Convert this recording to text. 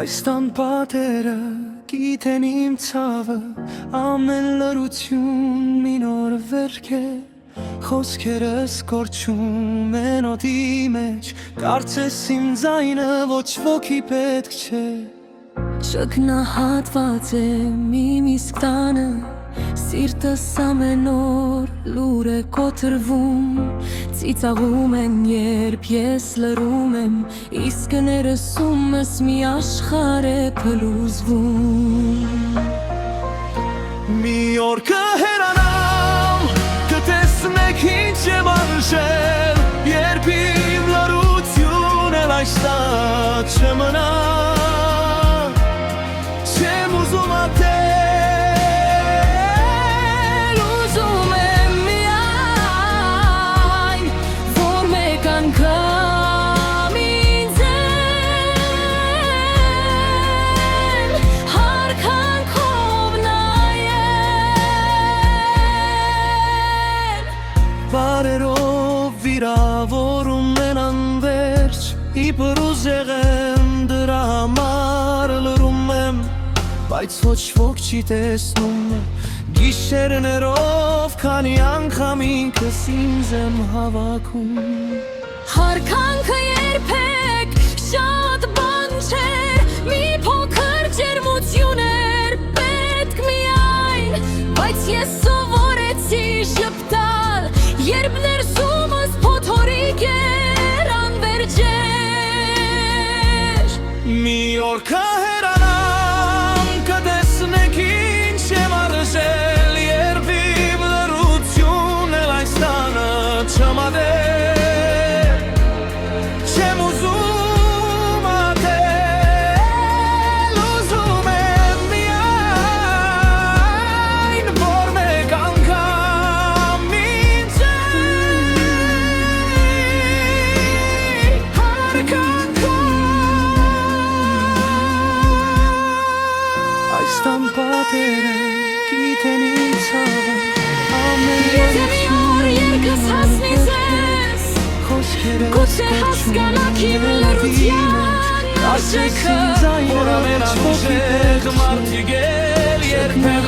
Այստան պատերը գիտեն իմ ցավը, ամեն լրություն մի նոր վերք է, խոսքերս կորչում են օդի մեջ, կարծես իմ ձայնը ոչ ոքի պետք չէ։ Շքնահատված եմ իմ իսկ տանը, սիրտս ամեն օր լուր է կոտրվում, ծիծաղում են երբ ես լռում եմ, իսկ ներսումս մի աշխարհ է փլուզվում։ Մի օր կհեռանամ, կտեսնեք ինչ եմ արժել, երբ իմ լռությունն էլ այս տակ չմնա, չեմ ուզում ատել, ուզում եմ միայն, որ մեկ անգամ ինձ էլ հարկանքով նայել։ Բարերով վիրավորում են անվերջ, իբր ուզեղ եմ դրա համար լռում եմ, բայց ոչ ոք չի տեսնում, գիշերներով քանի անգամ ինքս ինձ եմ հավաքում։ Հարկանքը երբեք շատ բան չէր, մի փոքր ջերմություն էր պետք միայն, բայց ես սովորեցի շպտալ, երբ ներսումս փոթորիկ էր անվերջեր։ Մի օր կհեռանամ, կտեսնեք ինչ եմ արժել, երբ իմ լռությունն էլ այս տանը չմատել, չեմ ուզում ատել, ուզում եմ միայն, որ մեկ անգամ ինձ հարկանքով Այստան պատերը գիտեն իմ ցավը, ամեն Որ երկս հասնի ձեզ, գուցե հասկանաք իմ լռության Կարծես արժեքը, իմ ձայնը ոչ ոքի պետք չէ, մարդիկ էլ երբեք